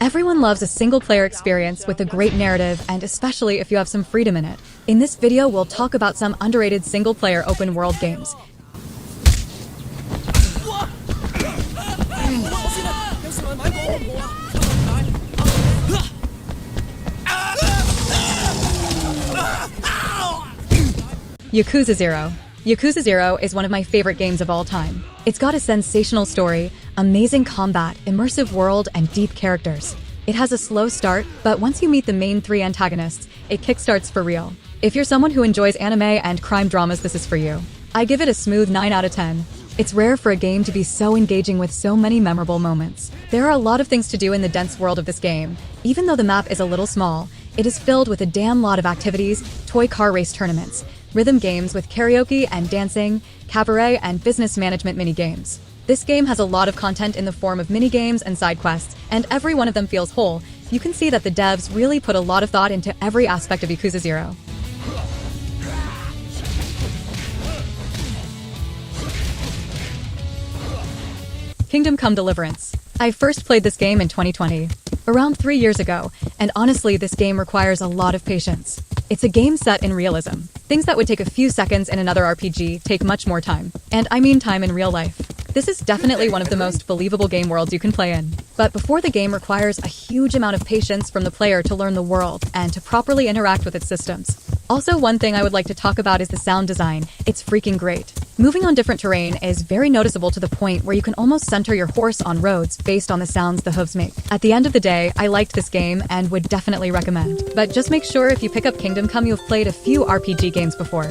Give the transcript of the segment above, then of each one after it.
Everyone loves a single-player experience with a great narrative, and especially if you have some freedom in it. In this video, we'll talk about some underrated single-player open-world games. Yakuza 0. Yakuza 0 is one of my favorite games of all time. It's got a sensational story, amazing combat, immersive world, and deep characters. It has a slow start, but once you meet the main three antagonists, it kickstarts for real. If you're someone who enjoys anime and crime dramas, this is for you. I give it a smooth 9 out of 10. It's rare for a game to be so engaging with so many memorable moments. There are a lot of things to do in the dense world of this game. Even though the map is a little small, it is filled with a damn lot of activities, toy car race tournaments, rhythm games with karaoke and dancing, cabaret, and business management mini-games. This game has a lot of content in the form of mini-games and side quests, and every one of them feels whole. You can see that the devs really put a lot of thought into every aspect of Yakuza 0. Kingdom Come: Deliverance. I first played this game in 2020, around 3 years ago, and honestly, this game requires a lot of patience. It's a game set in realism. Things that would take a few seconds in another RPG take much more time. And I mean time in real life. This is definitely one of the most believable game worlds you can play in. But before the game requires a huge amount of patience from the player to learn the world and to properly interact with its systems. Also, one thing I would like to talk about is the sound design. It's freaking great. Moving on different terrain is very noticeable to the point where you can almost center your horse on roads based on the sounds the hooves make. At the end of the day, I liked this game and would definitely recommend. But just make sure if you pick up Kingdom Come, you have played a few RPG games before.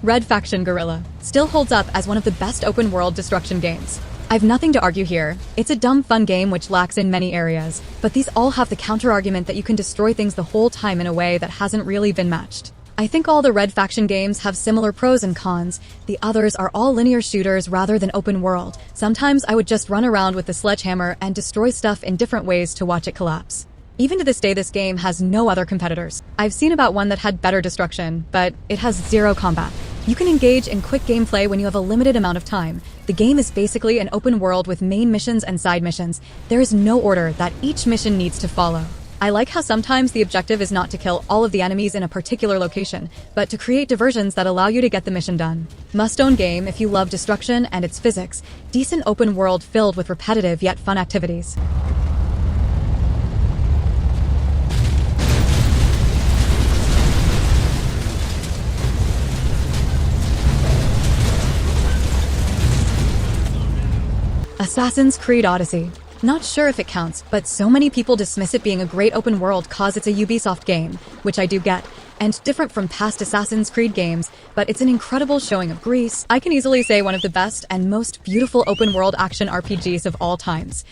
Red Faction Guerrilla still holds up as one of the best open-world destruction games. I've nothing to argue here. It's a dumb fun game which lacks in many areas, but these all have the counter-argument that you can destroy things the whole time in a way that hasn't really been matched. I think all the Red Faction games have similar pros and cons. The others are all linear shooters rather than open world. Sometimes I would just run around with the sledgehammer and destroy stuff in different ways to watch it collapse. Even to this day, this game has no other competitors. I've seen about one that had better destruction, but it has zero combat. You can engage in quick gameplay when you have a limited amount of time. The game is basically an open world with main missions and side missions. There is no order that each mission needs to follow. I like how sometimes the objective is not to kill all of the enemies in a particular location, but to create diversions that allow you to get the mission done. Must-own game if you love destruction and its physics. Decent open world filled with repetitive yet fun activities. Assassin's Creed Odyssey. Not sure if it counts, but so many people dismiss it being a great open world cause it's a Ubisoft game, which I do get, and different from past Assassin's Creed games, but it's an incredible showing of Greece. I can easily say one of the best and most beautiful open world action RPGs of all times.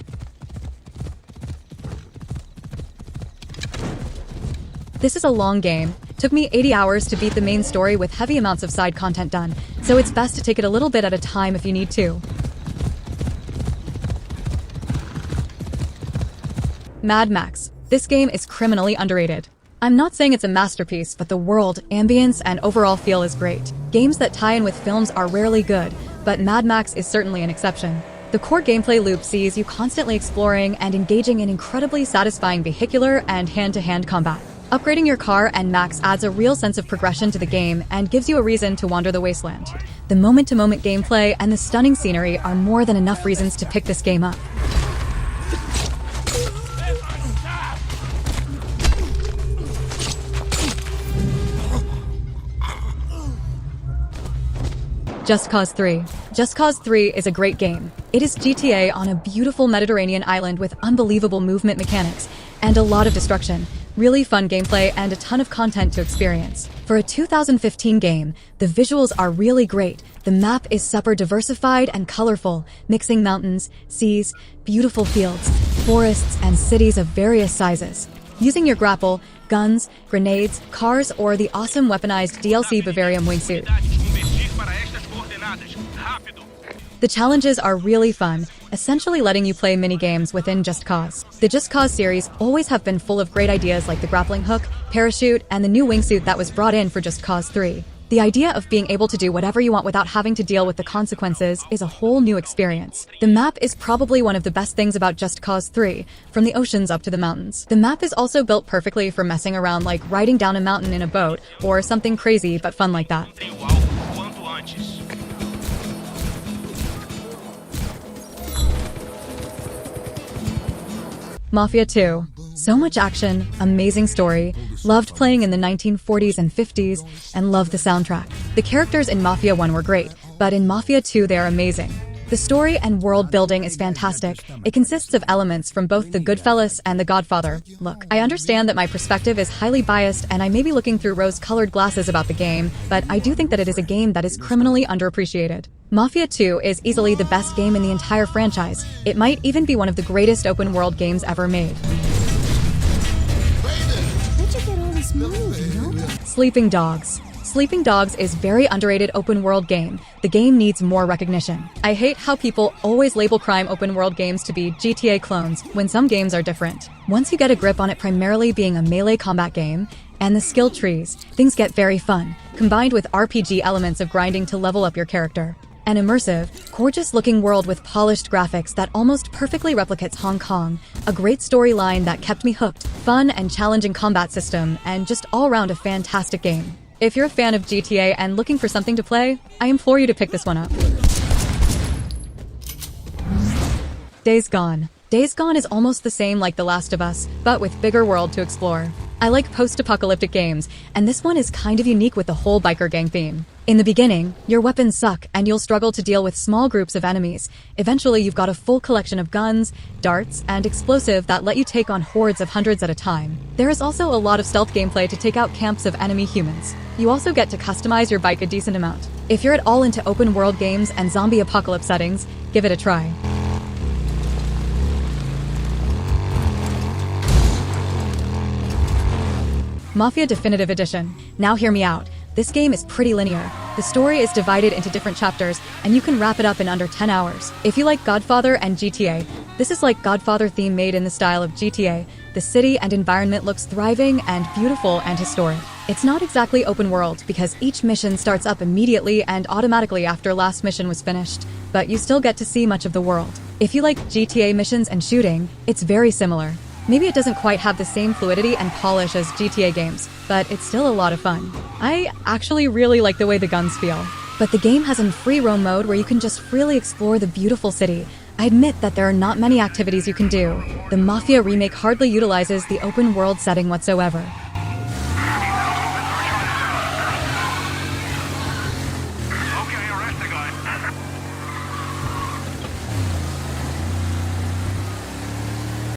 This is a long game. Took me 80 hours to beat the main story with heavy amounts of side content done, so it's best to take it a little bit at a time if you need to. Mad Max. This game is criminally underrated. I'm not saying it's a masterpiece, but the world, ambience, and overall feel is great. Games that tie in with films are rarely good, but Mad Max is certainly an exception. The core gameplay loop sees you constantly exploring and engaging in incredibly satisfying vehicular and hand-to-hand combat. Upgrading your car and Max adds a real sense of progression to the game and gives you a reason to wander the wasteland. The moment-to-moment gameplay and the stunning scenery are more than enough reasons to pick this game up. Just Cause 3. Just Cause 3 is a great game. It is GTA on a beautiful Mediterranean island with unbelievable movement mechanics and a lot of destruction, really fun gameplay, and a ton of content to experience. For a 2015 game, the visuals are really great. The map is super diversified and colorful, mixing mountains, seas, beautiful fields, forests, and cities of various sizes. Using your grapple, guns, grenades, cars, or the awesome weaponized DLC Bavarium wingsuit. The challenges are really fun, essentially letting you play mini-games within Just Cause. The Just Cause series always have been full of great ideas like the grappling hook, parachute, and the new wingsuit that was brought in for Just Cause 3. The idea of being able to do whatever you want without having to deal with the consequences is a whole new experience. The map is probably one of the best things about Just Cause 3, from the oceans up to the mountains. The map is also built perfectly for messing around, like riding down a mountain in a boat, or something crazy but fun like that. Mafia 2. So much action, amazing story, loved playing in the 1940s and 50s, and loved the soundtrack. The characters in Mafia 1 were great, but in Mafia 2 they are amazing. The story and world building is fantastic. It consists of elements from both The Goodfellas and The Godfather. Look, I understand that my perspective is highly biased and I may be looking through rose-colored glasses about the game, but I do think that it is a game that is criminally underappreciated. Mafia 2 is easily the best game in the entire franchise. It might even be one of the greatest open-world games ever made. Where'd you get all this money, Vito? Sleeping Dogs. Sleeping Dogs is very underrated open-world game. The game needs more recognition. I hate how people always label crime open-world games to be GTA clones, when some games are different. Once you get a grip on it primarily being a melee combat game, and the skill trees, things get very fun, combined with RPG elements of grinding to level up your character. An immersive, gorgeous-looking world with polished graphics that almost perfectly replicates Hong Kong, a great storyline that kept me hooked, fun and challenging combat system, and just all-around a fantastic game. If you're a fan of GTA and looking for something to play, I implore you to pick this one up. Days Gone. Days Gone is almost the same like The Last of Us, but with bigger world to explore. I like post-apocalyptic games, and this one is kind of unique with the whole biker gang theme. In the beginning, your weapons suck and you'll struggle to deal with small groups of enemies. Eventually, you've got a full collection of guns, darts, and explosive that let you take on hordes of hundreds at a time. There is also a lot of stealth gameplay to take out camps of enemy humans. You also get to customize your bike a decent amount. If you're at all into open world games and zombie apocalypse settings, give it a try. Mafia Definitive Edition. Now hear me out. This game is pretty linear. The story is divided into different chapters, and you can wrap it up in under 10 hours. If you like Godfather and GTA, this is like Godfather theme made in the style of GTA. The city and environment looks thriving and beautiful and historic. It's not exactly open world because each mission starts up immediately and automatically after last mission was finished, but you still get to see much of the world. If you like GTA missions and shooting, it's very similar. Maybe it doesn't quite have the same fluidity and polish as GTA games, but it's still a lot of fun. I actually really like the way the guns feel. But the game has a free roam mode where you can just freely explore the beautiful city. I admit that there are not many activities you can do. The Mafia remake hardly utilizes the open world setting whatsoever.